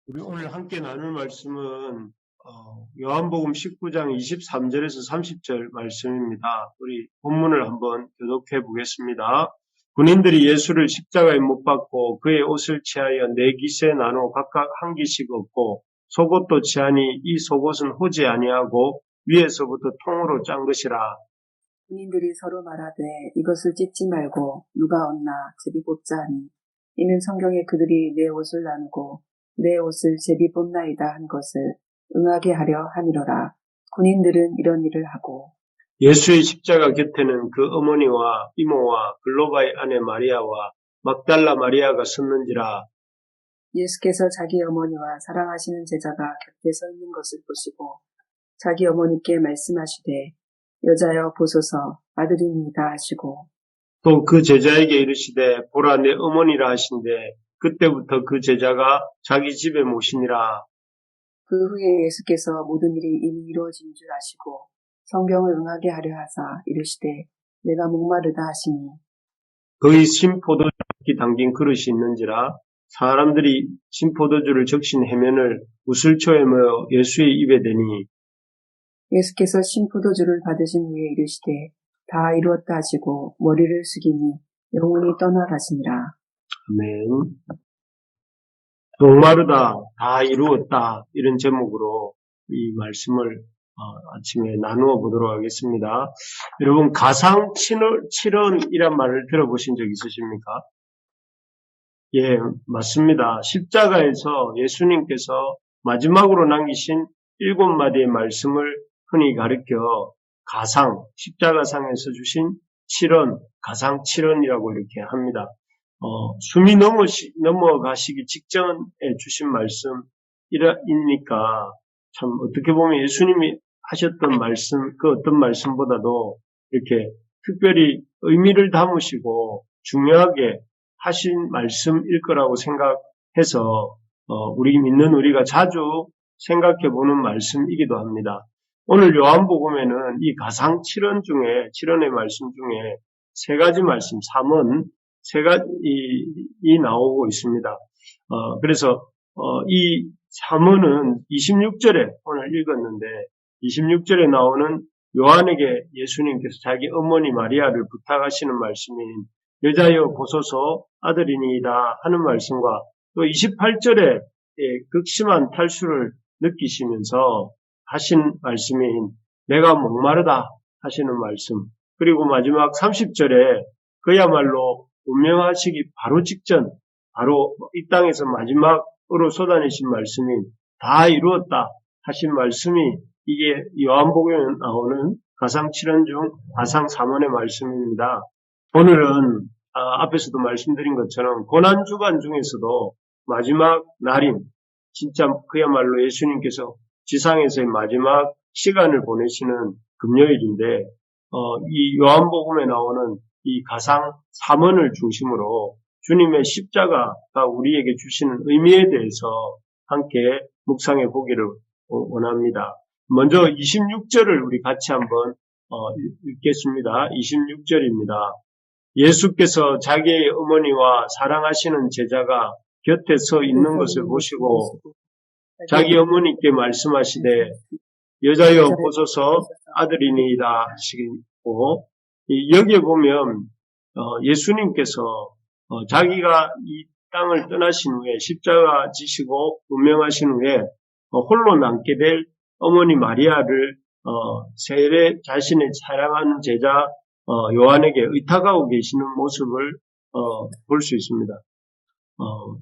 우리 오늘 함께 나눌 말씀은 요한복음 19장 23절에서 30절 말씀입니다. 우리 본문을 한번 교독해 보겠습니다. 군인들이 예수를 십자가에 못 박고 그의 옷을 취하여 네 깃에 나눠 각각 한 깃씩 얻고 속옷도 취하니 이 속옷은 호지 아니하고 위에서부터 통으로 짠 것이라. 군인들이 서로 말하되 이것을 찢지 말고 누가 얻나 제비 뽑자 하니 이는 성경에 그들이 내 옷을 나누고 내 옷을 제비 뽑나이다 한 것을 응하게 하려 함이로라. 군인들은 이런 일을 하고 예수의 십자가 곁에는 그 어머니와 이모와 글로바의 아내 마리아와 막달라 마리아가 섰는지라. 예수께서 자기 어머니와 사랑하시는 제자가 곁에 서 있는 것을 보시고 자기 어머니께 말씀하시되 여자여 보소서 아들이니이다 하시고 또 그 제자에게 이르시되 보라 내 어머니라 하신대 그때부터 그 제자가 자기 집에 모시니라. 그 후에 예수께서 모든 일이 이미 이루어진 줄 아시고 성경을 응하게 하려 하사 이르시되 내가 목마르다 하시니 그의 신포도주에 담긴 그릇이 있는지라. 사람들이 신포도주를 적신 해면을 우슬초에 모여 예수의 입에 대니 예수께서 신포도주를 받으신 후에 이르시되 다 이루었다 하시고 머리를 숙이니 영혼이 떠나가시니라. 아멘. 목마르다 다 이루었다 이런 제목으로 이 말씀을 아침에 나누어 보도록 하겠습니다. 여러분 가상 칠언이란 말을 들어보신 적 있으십니까? 예, 맞습니다. 십자가에서 예수님께서 마지막으로 남기신 7마디의 말씀을 흔히 가리켜 가상, 십자가상에서 주신 칠언, 가상 칠언이라고 이렇게 합니다. 숨이 넘어가시기 직전에 주신 말씀이니까 참 어떻게 보면 예수님이 하셨던 말씀, 그 어떤 말씀보다도 이렇게 특별히 의미를 담으시고 중요하게 하신 말씀일 거라고 생각해서 우리 믿는 우리가 자주 생각해 보는 말씀이기도 합니다. 오늘 요한복음에는 이 가상 칠언 중에 칠언의 말씀 중에 세 가지 말씀, 3은 세 가지 나오고 있습니다. 그래서 이 3원은 26절에 오늘 읽었는데 26절에 나오는 요한에게 예수님께서 자기 어머니 마리아를 부탁하시는 말씀인 여자여 보소서 아들이니이다 하는 말씀과 또 28절에 극심한 탈수를 느끼시면서 하신 말씀인 내가 목마르다 하시는 말씀, 그리고 마지막 30절에 그야말로 운명하시기 바로 직전, 바로 이 땅에서 마지막으로 쏟아내신 말씀인 다 이루었다 하신 말씀이 이게 요한복음에 나오는 가상 7원 중 가상 3원의 말씀입니다. 오늘은 앞에서도 말씀드린 것처럼 고난주간 중에서도 마지막 날인 진짜 그야말로 예수님께서 지상에서의 마지막 시간을 보내시는 금요일인데 이 요한복음에 나오는 이 가상 3원을 중심으로 주님의 십자가가 우리에게 주시는 의미에 대해서 함께 묵상해 보기를 원합니다. 먼저 26절을 우리 같이 한번 읽겠습니다. 26절입니다. 예수께서 자기의 어머니와 사랑하시는 제자가 곁에 서 있는 것을 보시고 자기 어머니께 말씀하시되 여자여 보소서 아들이니이다 하시고, 여기에 보면 예수님께서 자기가 이 땅을 떠나신 후에 십자가 지시고 운명하신 후에 홀로 남게 될 어머니 마리아를 세례 자신의 사랑하는 제자 요한에게 의탁하고 계시는 모습을 볼 수 있습니다.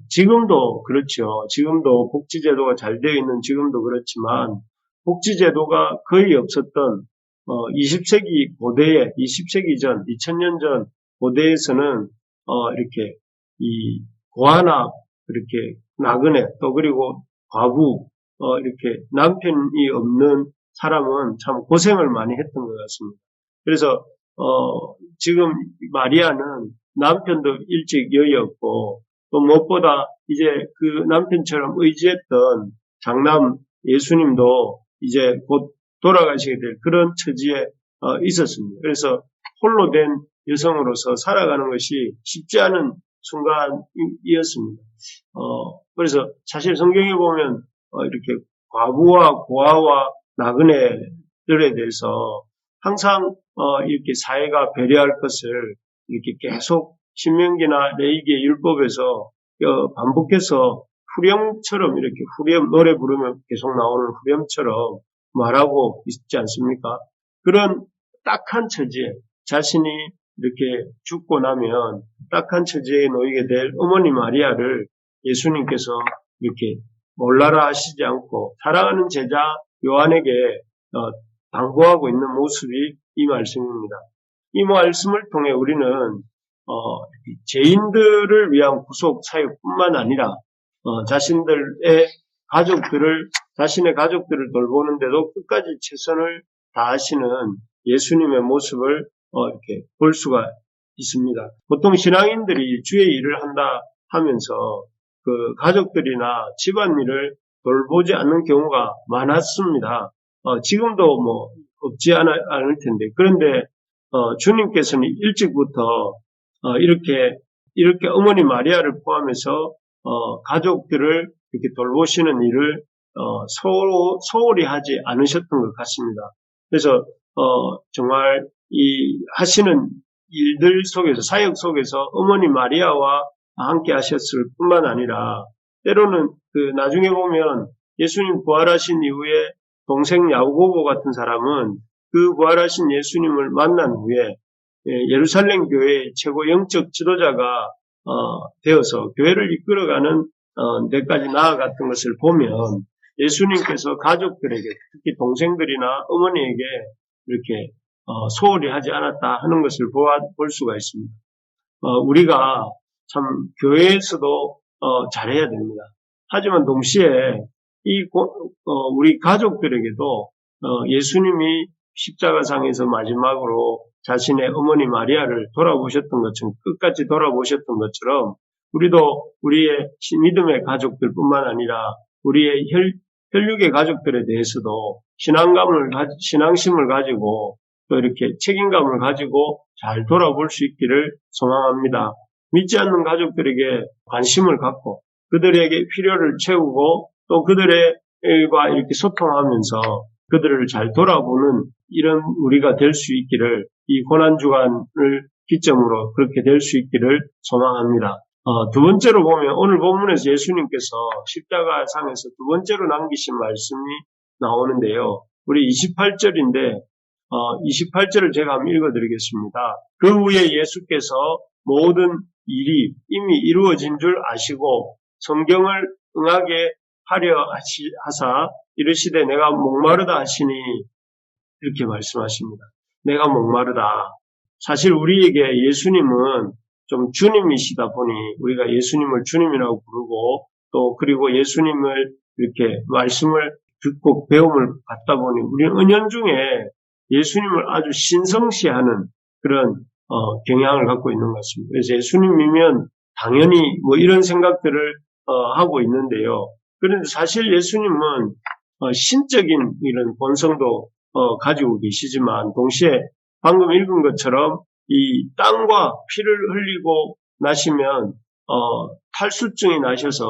지금도 그렇죠. 지금도 복지제도가 잘 되어 있는 지금도 그렇지만 복지제도가 거의 없었던 20세기 고대에 20세기 전 2000년 전 고대에서는 이렇게 이 고아나 이렇게 나그네 또 그리고 과부 이렇게 남편이 없는 사람은 참 고생을 많이 했던 것 같습니다. 그래서 지금 마리아는 남편도 일찍 여의었고 또 무엇보다 이제 그 남편처럼 의지했던 장남 예수님도 이제 곧 돌아가시게 될 그런 처지에 있었습니다. 그래서 홀로 된 여성으로서 살아가는 것이 쉽지 않은 순간이었습니다. 그래서 사실 성경에 보면 이렇게 과부와 고아와 나그네들에 대해서 항상 이렇게 사회가 배려할 것을 이렇게 계속 신명기나 레위기의 율법에서 반복해서 후렴처럼 이렇게 후렴 노래 부르면 계속 나오는 후렴처럼 말하고 있지 않습니까? 그런 딱한 처지에 자신이 이렇게 죽고 나면 딱한 처지에 놓이게 될 어머니 마리아를 예수님께서 이렇게 몰라라 하시지 않고 사랑하는 제자 요한에게 당부하고 있는 모습이 이 말씀입니다. 이 말씀을 통해 우리는 죄인들을 위한 구속 사역뿐만 아니라 자신의 가족들을 돌보는데도 끝까지 최선을 다하시는 예수님의 모습을 이렇게 볼 수가 있습니다. 보통 신앙인들이 주의 일을 한다 하면서 그 가족들이나 집안일을 돌보지 않는 경우가 많았습니다. 지금도 뭐 없지 않을 텐데 그런데 주님께서는 일찍부터 이렇게 어머니 마리아를 포함해서 가족들을 이렇게 돌보시는 일을 소홀히 하지 않으셨던 것 같습니다. 그래서 정말 이 하시는 일들 속에서 사역 속에서 어머니 마리아와 함께 하셨을 뿐만 아니라 때로는 그 나중에 보면 예수님 부활하신 이후에 동생 야고보 같은 사람은 그 부활하신 예수님을 만난 후에 예루살렘 교회의 최고 영적 지도자가 되어서 교회를 이끌어가는 데까지 나아갔던 것을 보면 예수님께서 가족들에게 특히 동생들이나 어머니에게 이렇게 소홀히 하지 않았다 하는 것을 볼 수가 있습니다. 우리가 참 교회에서도 잘해야 됩니다. 하지만 동시에 우리 가족들에게도 예수님이 십자가상에서 마지막으로 자신의 어머니 마리아를 돌아보셨던 것처럼 끝까지 돌아보셨던 것처럼 우리도 우리의 믿음의 가족들뿐만 아니라 우리의 혈육의 가족들에 대해서도 신앙심을 가지고 또 이렇게 책임감을 가지고 잘 돌아볼 수 있기를 소망합니다. 믿지 않는 가족들에게 관심을 갖고 그들에게 필요를 채우고 또 그들과 이렇게 소통하면서 그들을 잘 돌아보는 이런 우리가 될 수 있기를 이 고난주간을 기점으로 그렇게 될 수 있기를 소망합니다. 두 번째로 보면 오늘 본문에서 예수님께서 십자가상에서 두 번째로 남기신 말씀이 나오는데요. 우리 28절인데 28절을 제가 한번 읽어드리겠습니다. 그 후에 예수께서 모든 일이 이미 이루어진 줄 아시고 성경을 응하게 하려 하사 이르시되 내가 목마르다 하시니 이렇게 말씀하십니다. 내가 목마르다. 사실 우리에게 예수님은 좀 주님이시다 보니 우리가 예수님을 주님이라고 부르고 또 그리고 예수님을 이렇게 말씀을 듣고 배움을 받다 보니 우리는 은연중에 예수님을 아주 신성시하는 그런 경향을 갖고 있는 것 같습니다. 그래서 예수님이면 당연히 뭐 이런 생각들을 하고 있는데요. 그런데 사실 예수님은 신적인 이런 본성도 가지고 계시지만 동시에 방금 읽은 것처럼 이 땀과 피를 흘리고 나시면 탈수증이 나셔서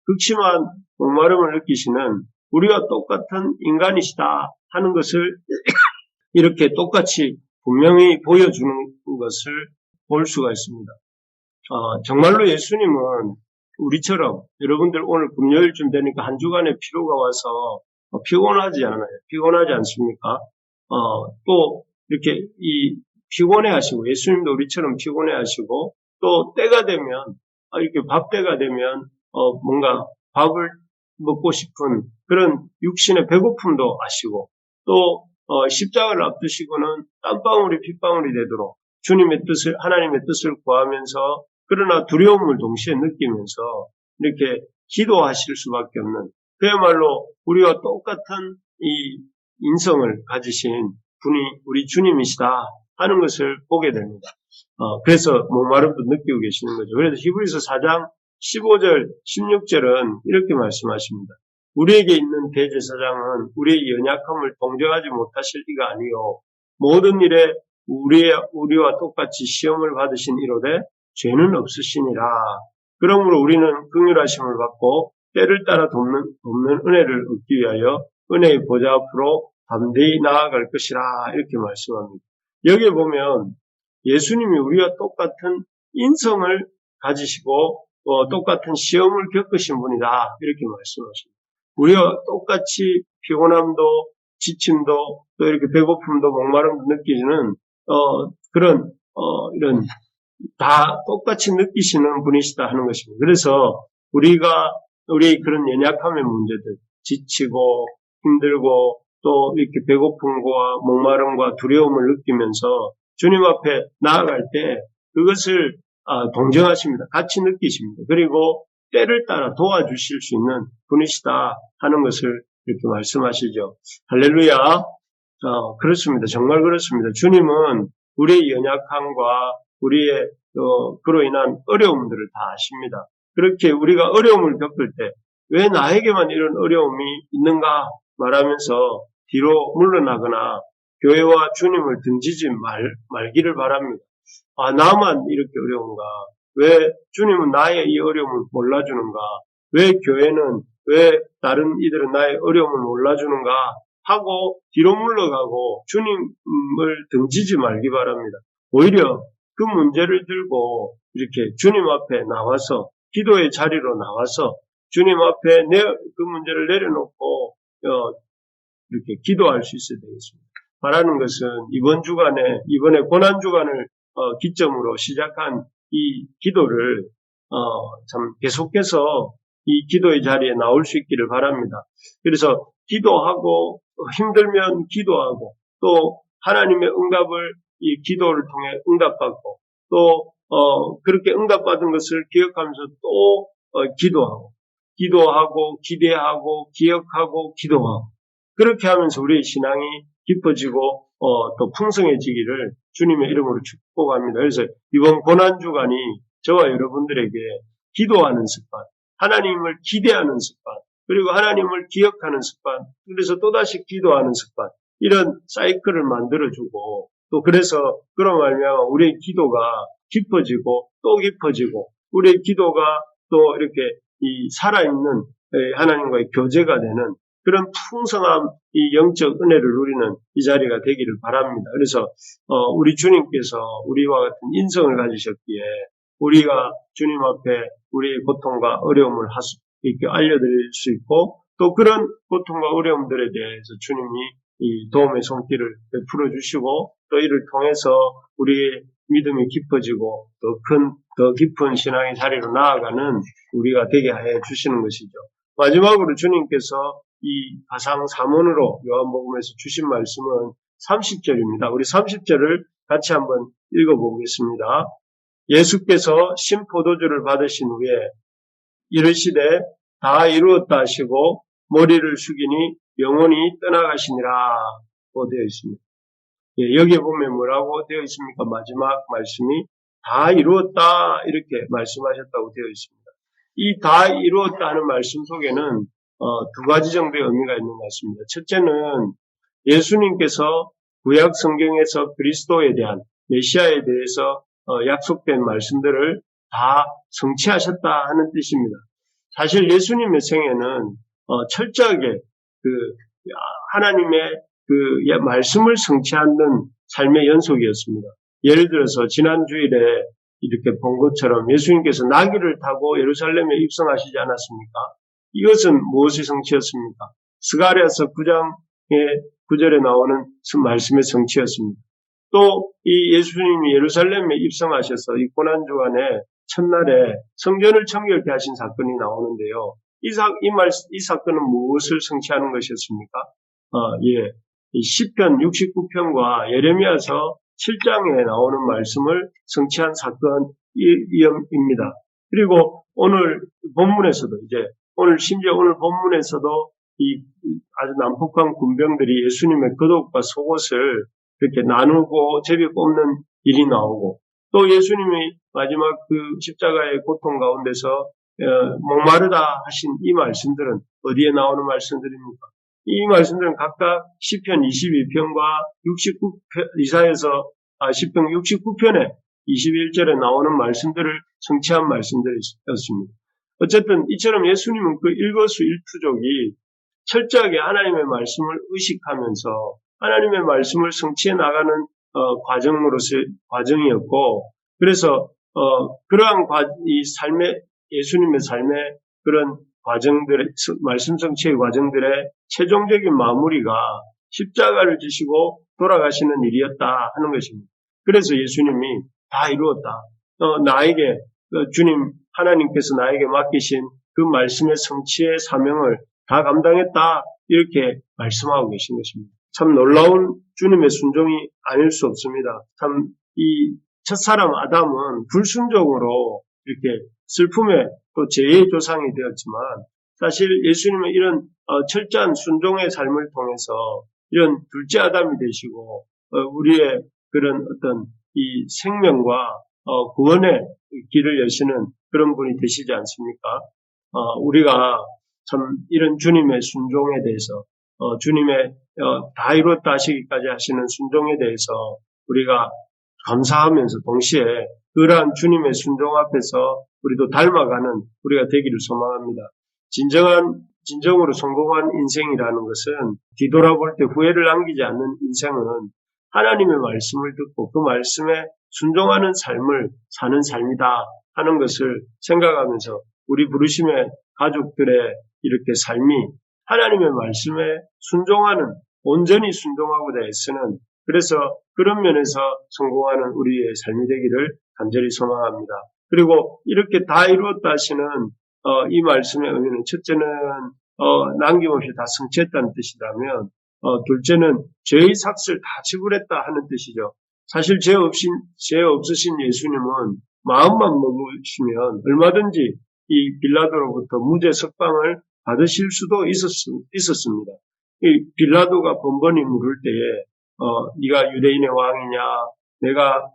극심한 목마름을 느끼시는 우리와 똑같은 인간이시다 하는 것을 이렇게 똑같이 분명히 보여주는 것을 볼 수가 있습니다. 정말로 예수님은 우리처럼 여러분들 오늘 금요일쯤 되니까 한 주간의 피로가 와서 피곤하지 않아요. 피곤하지 않습니까? 또 이렇게 피곤해 하시고 예수님도 우리처럼 피곤해 하시고 또 때가 되면 이렇게 밥 때가 되면 뭔가 밥을 먹고 싶은 그런 육신의 배고픔도 아시고 또 십자가를 앞두시고는 땀방울이 핏방울이 되도록 하나님의 뜻을 구하면서 그러나 두려움을 동시에 느끼면서 이렇게 기도하실 수밖에 없는 그야말로 우리와 똑같은 이 인성을 가지신 분이 우리 주님이시다 하는 것을 보게 됩니다. 그래서 목마름도 느끼고 계시는 거죠. 그래서 히브리서 4장 15절, 16절은 이렇게 말씀하십니다. 우리에게 있는 대제사장은 우리의 연약함을 동정하지 못하실 이가 아니요 모든 일에 우리와 똑같이 시험을 받으신 이로되 죄는 없으시니라. 그러므로 우리는 긍휼하심을 받고 때를 따라 돕는 은혜를 얻기 위하여 은혜의 보좌 앞으로 담대히 나아갈 것이라 이렇게 말씀합니다. 여기에 보면 예수님이 우리와 똑같은 인성을 가지시고 똑같은 시험을 겪으신 분이다 이렇게 말씀하십니다. 우리와 똑같이 피곤함도 지침도 또 이렇게 배고픔도 목마름도 느끼는 그런 이런 다 똑같이 느끼시는 분이시다 하는 것입니다. 그래서 우리의 그런 연약함의 문제들, 지치고 힘들고 또 이렇게 배고픔과 목마름과 두려움을 느끼면서 주님 앞에 나아갈 때 그것을 동정하십니다. 같이 느끼십니다. 그리고 때를 따라 도와주실 수 있는 분이시다 하는 것을 이렇게 말씀하시죠. 할렐루야. 그렇습니다. 정말 그렇습니다. 주님은 우리의 연약함과 우리의 그로 인한 어려움들을 다 아십니다. 그렇게 우리가 어려움을 겪을 때 왜 나에게만 이런 어려움이 있는가 말하면서 뒤로 물러나거나 교회와 주님을 등지지 말기를 바랍니다. 나만 이렇게 어려운가? 왜 주님은 나의 이 어려움을 몰라주는가? 왜 교회는, 왜 다른 이들은 나의 어려움을 몰라주는가? 하고 뒤로 물러가고 주님을 등지지 말기 바랍니다. 오히려 그 문제를 들고 이렇게 주님 앞에 나와서 기도의 자리로 나와서 주님 앞에 그 문제를 내려놓고 이렇게 기도할 수 있어야 되겠습니다. 바라는 것은 이번에 고난주간을 기점으로 시작한 이 기도를 참 계속해서 이 기도의 자리에 나올 수 있기를 바랍니다. 그래서 기도하고 힘들면 기도하고 또 하나님의 응답을 이 기도를 통해 응답받고 또 그렇게 응답받은 것을 기억하면서 또 기도하고 기대하고 기억하고 기도하고 그렇게 하면서 우리의 신앙이 깊어지고 또 풍성해지기를 주님의 이름으로 축복합니다. 그래서 이번 고난주간이 저와 여러분들에게 기도하는 습관, 하나님을 기대하는 습관, 그리고 하나님을 기억하는 습관, 그래서 또다시 기도하는 습관, 이런 사이클을 만들어주고 또 그래서 그런 말미암아 우리의 기도가 깊어지고 또 깊어지고 우리의 기도가 또 이렇게 이 살아있는 하나님과의 교제가 되는 그런 풍성한 이 영적 은혜를 누리는 이 자리가 되기를 바랍니다. 그래서 우리 주님께서 우리와 같은 인성을 가지셨기에 우리가 주님 앞에 우리의 고통과 어려움을 이렇게 알려드릴 수 있고 또 그런 고통과 어려움들에 대해서 주님이 이 도움의 손길을 베풀어 주시고 또 이를 통해서 우리의 믿음이 깊어지고 더 깊은 신앙의 자리로 나아가는 우리가 되게 하여 주시는 것이죠. 마지막으로 주님께서 이 가상 3원으로 요한복음에서 주신 말씀은 30절입니다. 우리 30절을 같이 한번 읽어보겠습니다. 예수께서 신포도주를 받으신 후에 이르시되 다 이루었다 하시고 머리를 숙이니 영원히 떠나가시니라고 되어 있습니다. 여기에 보면 뭐라고 되어 있습니까? 마지막 말씀이 다 이루었다 이렇게 말씀하셨다고 되어 있습니다. 이 다 이루었다 하는 말씀 속에는 두 가지 정도의 의미가 있는 것 같습니다. 첫째는 예수님께서 구약 성경에서 그리스도에 대한 메시아에 대해서 약속된 말씀들을 다 성취하셨다 하는 뜻입니다. 사실 예수님의 생애는 철저하게 하나님의 말씀을 성취하는 삶의 연속이었습니다. 예를 들어서 지난 주일에 이렇게 본 것처럼 예수님께서 나귀를 타고 예루살렘에 입성하시지 않았습니까? 이것은 무엇의 성취였습니까? 스가랴서 9장의 9절에 나오는 말씀의 성취였습니다. 또 이 예수님이 예루살렘에 입성하셔서 이 고난주간에 첫날에 성전을 청결케 하신 사건이 나오는데요. 이 사건은 무엇을 성취하는 것이었습니까? 이 시편 69편과 예레미야서 7장에 나오는 말씀을 성취한 사건입니다. 그리고 오늘 본문에서도 심지어 오늘 본문에서도 이 아주 난폭한 군병들이 예수님의 겉옷과 속옷을 이렇게 나누고 제비 뽑는 일이 나오고 또 예수님이 마지막 그 십자가의 고통 가운데서 목마르다 하신 이 말씀들은 어디에 나오는 말씀들입니까? 이 말씀들은 각각 시편 22편과 69편, 이사야서 시편 69편에 21절에 나오는 말씀들을 성취한 말씀들이었습니다. 어쨌든 이처럼 예수님은 그 일거수일투족이 철저하게 하나님의 말씀을 의식하면서 하나님의 말씀을 성취해 나가는 과정이었고, 그래서 그러한 이 삶의 예수님의 삶의 그런 과정들의 말씀 성취의 과정들의 최종적인 마무리가 십자가를 지시고 돌아가시는 일이었다 하는 것입니다. 그래서 예수님이 다 이루었다. 나에게 주님 하나님께서 나에게 맡기신 그 말씀의 성취의 사명을 다 감당했다 이렇게 말씀하고 계신 것입니다. 참 놀라운 주님의 순종이 아닐 수 없습니다. 참 이 첫사람 아담은 불순종으로 이렇게 슬픔의 또 죄의 조상이 되었지만 사실 예수님은 이런 철저한 순종의 삶을 통해서 이런 둘째 아담이 되시고 우리의 그런 어떤 이 생명과 구원의 길을 여시는 그런 분이 되시지 않습니까? 우리가 참 이런 주님의 순종에 대해서 주님의 다 이루었다 하시기까지 하시는 순종에 대해서 우리가 감사하면서 동시에 그러한 주님의 순종 앞에서 우리도 닮아가는 우리가 되기를 소망합니다. 진정으로 성공한 인생이라는 것은 뒤돌아볼 때 후회를 남기지 않는 인생은 하나님의 말씀을 듣고 그 말씀에 순종하는 삶을 사는 삶이다 하는 것을 생각하면서 우리 부르심의 가족들의 이렇게 삶이 하나님의 말씀에 순종하는, 온전히 순종하고자 애쓰는, 그래서 그런 면에서 성공하는 우리의 삶이 되기를 간절히 소망합니다. 그리고 이렇게 다 이루었다 하시는 이 말씀의 의미는 첫째는 남김없이 다 성취했다는 뜻이라면 둘째는 죄의 삭을 다 지불했다 하는 뜻이죠. 사실 죄 없으신 예수님은 마음만 먹으시면 얼마든지 이 빌라도로부터 무죄 석방을 받으실 수도 있었습니다. 이 빌라도가 번번이 물을 때에 네가 유대인의 왕이냐, 내가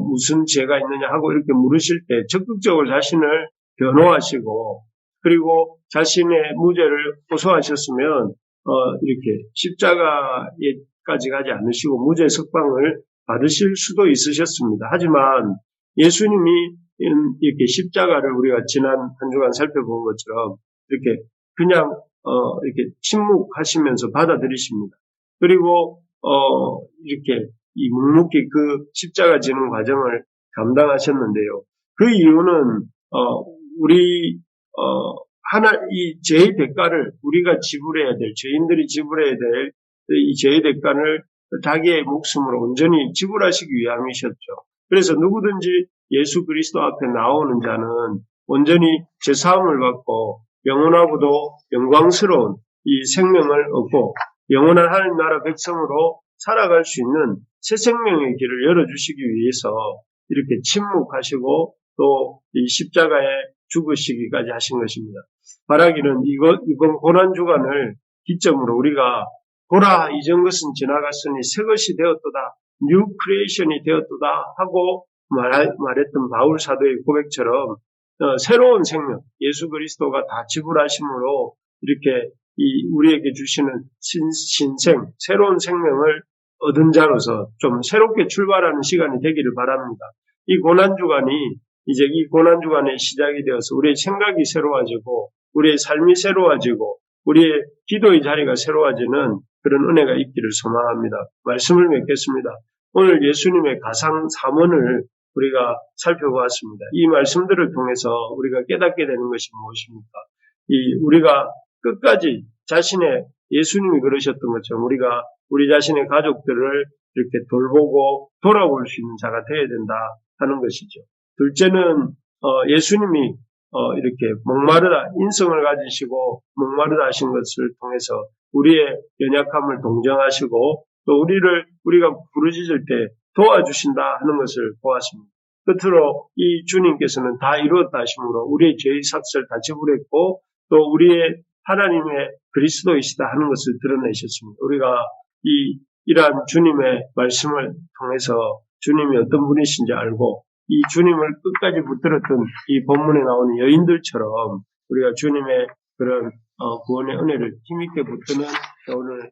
무슨 죄가 있느냐 하고 이렇게 물으실 때 적극적으로 자신을 변호하시고 그리고 자신의 무죄를 호소하셨으면 이렇게 십자가에까지 가지 않으시고 무죄 석방을 받으실 수도 있으셨습니다. 하지만 예수님이 이렇게 십자가를 우리가 지난 한 주간 살펴본 것처럼 이렇게 그냥 이렇게 침묵하시면서 받아들이십니다. 그리고 이렇게 이 묵묵히 그 십자가 지는 과정을 감당하셨는데요. 그 이유는 이 죄의 대가를 우리가 지불해야 될, 죄인들이 지불해야 될 이 죄의 대가를 자기의 목숨으로 온전히 지불하시기 위함이셨죠. 그래서 누구든지 예수 그리스도 앞에 나오는 자는 온전히 제사함을 받고 영원하고도 영광스러운 이 생명을 얻고 영원한 하나님 나라 백성으로 살아갈 수 있는 새 생명의 길을 열어주시기 위해서 이렇게 침묵하시고 또 이 십자가에 죽으시기까지 하신 것입니다. 바라기는 이번 고난주간을 기점으로 우리가 보라 이전 것은 지나갔으니 새 것이 되었도다, 뉴 크리에이션이 되었도다 하고 말했던 바울 사도의 고백처럼 새로운 생명, 예수 그리스도가 다 지불하심으로 이렇게 우리에게 주시는 신생, 새로운 생명을 얻은 자로서 좀 새롭게 출발하는 시간이 되기를 바랍니다. 이 고난주간이 이제 이 고난주간의 시작이 되어서 우리의 생각이 새로워지고 우리의 삶이 새로워지고 우리의 기도의 자리가 새로워지는 그런 은혜가 있기를 소망합니다. 말씀을 맺겠습니다. 오늘 예수님의 가상 3원을 우리가 살펴보았습니다. 이 말씀들을 통해서 우리가 깨닫게 되는 것이 무엇입니까? 우리가 끝까지 자신의 예수님이 그러셨던 것처럼 우리가 우리 자신의 가족들을 이렇게 돌보고 돌아볼 수 있는 자가 되어야 된다 하는 것이죠. 둘째는 예수님이 이렇게 목마르다, 인성을 가지시고 목마르다 하신 것을 통해서 우리의 연약함을 동정하시고 또 우리가 부르짖을 때 도와주신다 하는 것을 보았습니다. 끝으로 이 주님께서는 다 이루었다 하심으로 우리의 죄의 삭을 다 지불했고 또 우리의 하나님의 그리스도이시다 하는 것을 드러내셨습니다. 우리가 이러한 주님의 말씀을 통해서 주님이 어떤 분이신지 알고 이 주님을 끝까지 붙들었던 이 본문에 나오는 여인들처럼 우리가 주님의 그런 구원의 은혜를 힘있게 붙드는 오늘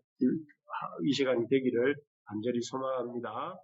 이 시간이 되기를 간절히 소망합니다.